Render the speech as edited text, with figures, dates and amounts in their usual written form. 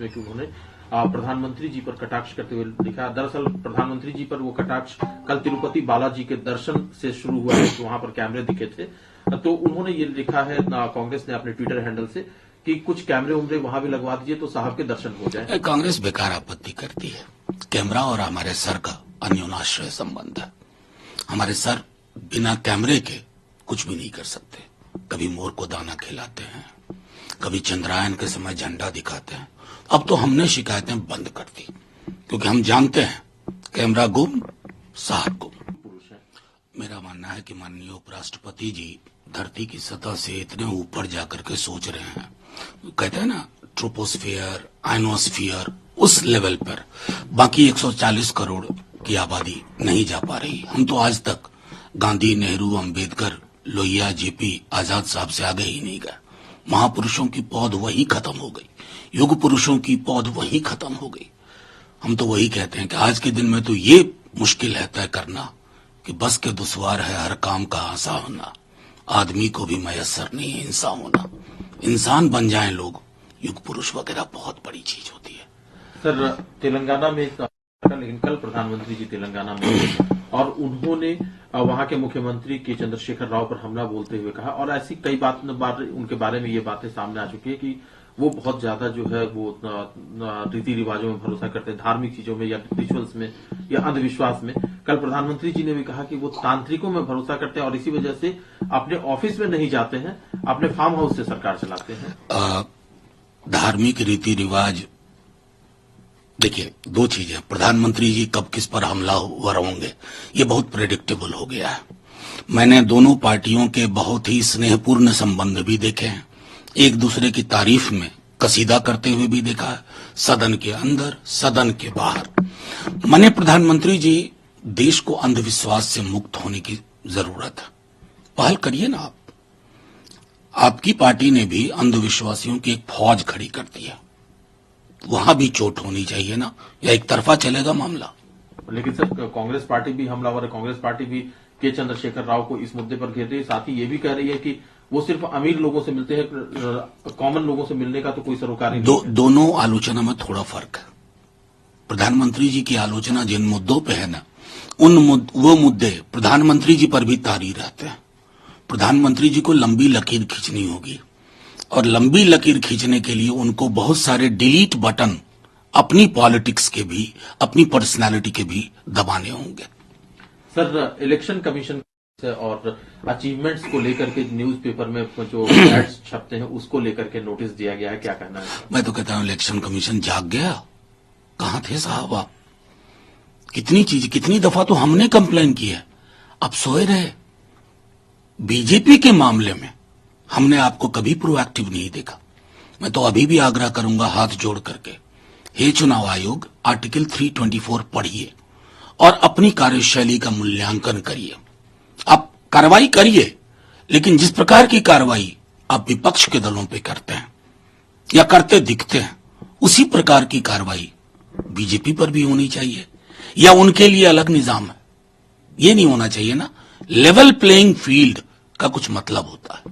जिसमें कि उन्होंने प्रधानमंत्री जी पर कटाक्ष करते हुए लिखा। दरअसल प्रधानमंत्री जी पर वो कटाक्ष कल तिरुपति बालाजी के दर्शन से शुरू हुआ है, तो वहां पर कैमरे दिखे थे। तो उन्होंने ये लिखा है कांग्रेस ने अपने ट्विटर हैंडल से कि कुछ कैमरे उमरे वहां भी लगवा दीजिए तो साहब के दर्शन हो जाए। कांग्रेस बेकार आपत्ति करती है। कैमरा और हमारे सर का अन्योनाश्रय संबंध है। हमारे सर बिना कैमरे के कुछ भी नहीं कर सकते। कभी मोर को दाना खिलाते हैं, कभी चंद्रायन के समय झंडा दिखाते हैं। अब तो हमने शिकायतें बंद कर दी, क्योंकि हम जानते हैं कैमरा गुम साहब गुम। मेरा मानना है कि माननीय उपराष्ट्रपति जी धरती की सतह से इतने ऊपर जाकर के सोच रहे हैं, कहते हैं ना ट्रोपोस्फियर, आयनोस्फियर, उस लेवल पर बाकी 140 करोड़ की आबादी नहीं जा पा रही। हम तो आज तक गांधी, नेहरू, अंबेडकर, लोहिया, जेपी, आजाद साहब से आगे ही नहीं गए। महापुरुषों की पौध वही खत्म हो गई, युग पुरुषों की पौध वही खत्म हो गई। हम तो वही कहते हैं कि आज के दिन में तो ये मुश्किल है तय करना कि बस के दुश्वार है हर काम का आसा होना, आदमी को भी मयस्सर नहीं है इंसान होना। इंसान बन जाएं लोग, युग पुरुष वगैरह बहुत बड़ी चीज होती है। सर तेलंगाना में लेकिन कल प्रधानमंत्री जी तेलंगाना में और उन्होंने वहां के मुख्यमंत्री के चंद्रशेखर राव पर हमला बोलते हुए कहा, और ऐसी कई बात उनके बारे में ये बातें सामने आ चुकी है कि वो बहुत ज्यादा जो है वो रीति रिवाजों में भरोसा करते हैं, धार्मिक चीजों में या रिचुअल्स में या अंधविश्वास में। कल प्रधानमंत्री जी ने भी कहा कि वो तांत्रिकों में भरोसा करते हैं और इसी वजह से अपने ऑफिस में नहीं जाते हैं, अपने फार्म हाउस से सरकार चलाते हैं। धार्मिक रीति रिवाज, देखिए दो चीजें, प्रधानमंत्री जी कब किस पर हमलावर होंगे ये बहुत प्रेडिक्टेबल हो गया है। मैंने दोनों पार्टियों के बहुत ही स्नेहपूर्ण संबंध भी देखे हैं, एक दूसरे की तारीफ में कसीदा करते हुए भी देखा है, सदन के अंदर सदन के बाहर। माननीय प्रधानमंत्री जी, देश को अंधविश्वास से मुक्त होने की जरूरत है। पहल करिए ना आप। आपकी पार्टी ने भी अंधविश्वासियों की एक फौज खड़ी कर दी है, वहां भी चोट होनी चाहिए ना, या एक तरफा चलेगा मामला? लेकिन सर कांग्रेस पार्टी भी हमलावर है, कांग्रेस पार्टी भी के चंद्रशेखर राव को इस मुद्दे पर घेर रही है, साथ ही ये भी कह रही है कि वो सिर्फ अमीर लोगों से मिलते हैं, कॉमन लोगों से मिलने का तो कोई सरोकार नहीं है। दोनों आलोचना में थोड़ा फर्क है। प्रधानमंत्री जी की आलोचना जिन मुद्दों पे है ना, वो मुद्दे प्रधानमंत्री जी पर भी तारी रहते हैं। प्रधानमंत्री जी को लंबी लकीर खींचनी होगी, और लंबी लकीर खींचने के लिए उनको बहुत सारे डिलीट बटन अपनी पॉलिटिक्स के भी, अपनी पर्सनालिटी के भी दबाने होंगे। सर इलेक्शन कमीशन और अचीवमेंट्स को लेकर के न्यूज़पेपर में जो एड्स छपते हैं उसको लेकर के नोटिस दिया गया है, क्या कहना है? मैं तो कहता हूं इलेक्शन कमीशन जाग गया। कहां थे साहब आप? कितनी दफा तो हमने कंप्लेन की है, अब सोए रहे। बीजेपी के मामले में हमने आपको कभी प्रोएक्टिव नहीं देखा। मैं तो अभी भी आग्रह करूंगा हाथ जोड़ करके, हे चुनाव आयोग, आर्टिकल 324 पढ़िए और अपनी कार्यशैली का मूल्यांकन करिए। आप कार्रवाई करिए, लेकिन जिस प्रकार की कार्रवाई आप विपक्ष के दलों पे करते हैं या करते दिखते हैं, उसी प्रकार की कार्रवाई बीजेपी पर भी होनी चाहिए, या उनके लिए अलग निजाम है। ये नहीं होना चाहिए ना। लेवल प्लेइंग फील्ड का कुछ मतलब होता है।